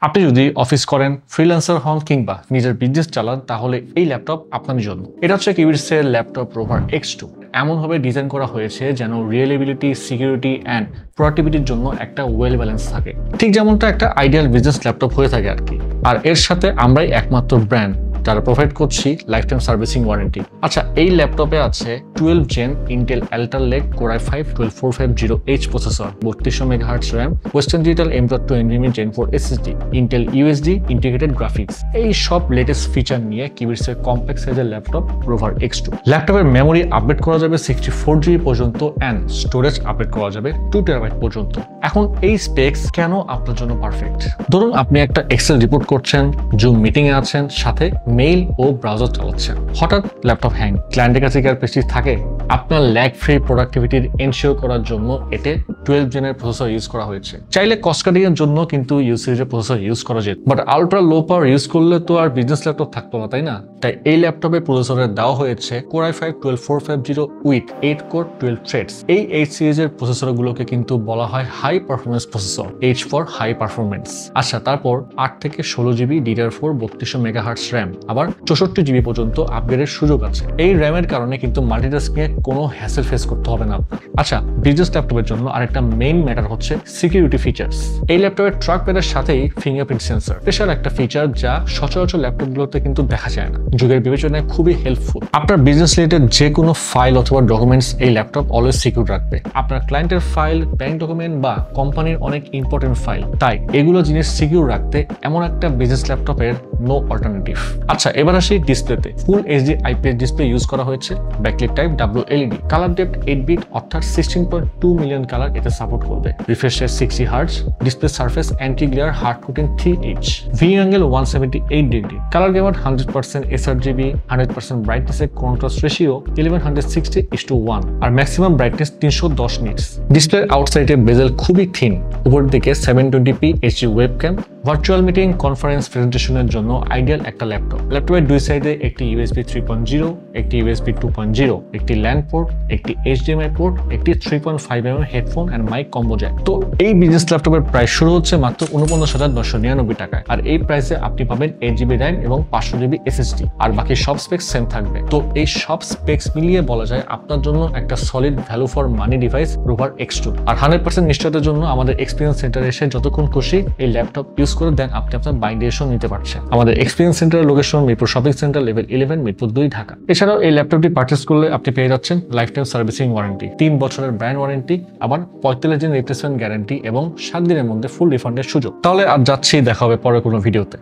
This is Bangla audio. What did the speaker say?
আপনি যদি অফিস করেন, ফ্রিল্যান্সার হন কিংবা নিজের বিজনেস চালান, তাহলে এই ল্যাপটপ আপনার জন্য। এটা হচ্ছে কিউবিটসের ল্যাপটপ রোভার X2। এমনভাবে ডিজাইন করা হয়েছে যেন রিলায়েবিলিটি, সিকিউরিটি অ্যান্ড প্রোডাক্টিভিটির জন্য একটা ওয়েল ব্যালেন্স থাকে, ঠিক যেমনটা একটা আইডিয়াল বিজনেস ল্যাপটপ হয়ে থাকে আর কি। আর এর সাথে আমরাই একমাত্র ব্র্যান্ড যারা প্রোভাইড করছি লাইফ টাইম সার্ভিসিং ওয়ারেন্টি। আচ্ছা, এই ল্যাপটপে আছে 12 gen Intel Alder Lake Core i5 12450H processor, 3200 megahertz RAM, western digital M.2 NVMe Gen 4 SSD, Intel USD integrated graphics. এই সব লেটেস্ট ফিচার নিয়ে কিউবিটসের কম্প্যাক্ট সাইজের ল্যাপটপ রোভার X2। ল্যাপটপের মেমোরি আপডেট করা যাবে 64GB পর্যন্ত অ্যান্ড স্টোরেজ আপডেট করা যাবে 2TB পর্যন্ত। এখন এই স্পেক্স কেন আপনার জন্য পারফেক্ট? ধরুন আপনি একটা এক্সেল রিপোর্ট করছেন, জুম মিটিং এ আছেন, সাথে মেইল ও ব্রাউজার চালাচ্ছেন, হঠাৎ ল্যাপটপ হ্যাং, ক্লায়েন্টের কাছে কি আর প্রেস্টিজ থাকে? আপনার ল্যাগ ফ্রি প্রোডাক্টিভিটির এনশিওর করার জন্য এতে 12 জেনের প্রসেসর ইউজ করা হয়েছে। চাইলে কস্ট কাটিং এর জন্য কিন্তু ইউ সিরিজের প্রসেসর ইউজ করা যেত, but ultra low power use করলে তো আর বিজনেস ল্যাপটপ থাকতো না, তাই না? তাই এই ল্যাপটপে প্রসেসরের দেওয়া হয়েছে Core i5 12450 with 8 core 12 threads. এই H সিরিজের প্রসেসরগুলোকে কিন্তু বলা হয় high performance processor, H for high performance. আচ্ছা, তারপর 8 থেকে 16GB DDR4 3200 মেগাহার্টজ র্যাম, আবার 64GB পর্যন্ত আপগ্রেডের সুযোগ আছে। এই র্যামের কারণে কিন্তু মাল্টিটাস্কিং এ কোনো হ্যাসেল ফেস করতে হবে না আপনার। আচ্ছা, বিজনেস ল্যাপটপের জন্য আরেকটা মেইন ম্যাটার হচ্ছে সিকিউরিটি ফিচার্স। এই ল্যাপটপের ট্র্যাক প্যাডের সাথেই ফিঙ্গারপ্রিন্ট সেন্সর, স্পেশাল একটা ফিচার যা সচরাচর ল্যাপটপগুলোতে কিন্তু দেখা যায় না। যুগের বিবেচনায় খুবই হেল্পফুল। আপনার বিজনেস রিলেটেড যে কোনো ফাইল অথবা ডকুমেন্টস এই ল্যাপটপ অলওয়েজ সিকিউর রাখবে। আপনার ক্লায়েন্টের ফাইল, ব্যাংক ডকুমেন্ট বা কোম্পানির অনেক ইম্পর্টেন্ট ফাইল, তাই এগুলো জিনিস সিকিউর রাখতে এমন একটা বিজনেস ল্যাপটপের নো অল্টারনেটিভ। আচ্ছা, এবার আসি ডিসপ্লেতে। Full HD IPS display use করা হয়েছে, backlight type WLED, colour depth 8 bit অর্থাৎ 16.2 মিলিয়ন কালার এতে সাপোর্ট করবে, refresh rate 60 hertz, display surface anti glare hard coating 3H, view angle 178 degree, colour gamut 100% sRGB, 100% brightness এর কন্ট্রাস্ট রেশিও 1160:1 আর ম্যাক্সিমাম ব্রাইটনেস 310 নিটস। ডিসপ্লের আউটসাইডে বেজেল খুবই থিন, উপরের দিকে 720p HD webcam, virtual meeting, conference, প্রেজেন্টেশনের জন্য আইডিয়াল একটা ল্যাপটপ। ল্যাপটপের দুই সাইডে একটি USB 3.0, একটি USB 2.0, একটি ল্যান্ড পোর্ট, একটি HDMI পোর্ট, একটি 3.5mm headphone and mic combo jack. তো এই বিজনেস ল্যাপটপের প্রাইস শুরু হচ্ছে মাত্র 49,999 টাকায়। আর এই প্রাইসে আপনি পাবেন 8GB র্যাম এবং 500GB SSD, আর বাকি সব স্পেক্স সেম থাকবে। তো এই সব স্পেক্স মিলিয়ে বলা যায় আপনার জন্য একটা solid value for money device rover X2। আর 100% নিশ্চয়তার জন্য আমাদের এক্সপিরিয়েন্স সেন্টারে এসে যতক্ষণ খুশি এই ল্যাপটপ ইউজ করে দেন আপনি আপনার বাইং ডিসিশন নিতে পারছেন। আমাদের এক্সপিরিয়েন্স সেন্টারের location Mirpur shopping centre, level 11, Mirpur 2, Dhaka. এছাড়াও এই ল্যাপটপটি পারচেজ করলে আপনি পেয়ে যাচ্ছেন লাইফ টাইম সার্ভিসিং ওয়ারেন্টি, 3 বছরের ব্র্যান্ড ওয়ারেন্টি, আবার 45 দিন রিপ্লেসমেন্ট গ্যারান্টি এবং 7 দিনের মধ্যে ফুল রিফান্ডের সুযোগ। তাহলে আর যাচ্ছি, দেখা হবে পরে কোনো ভিডিওতে।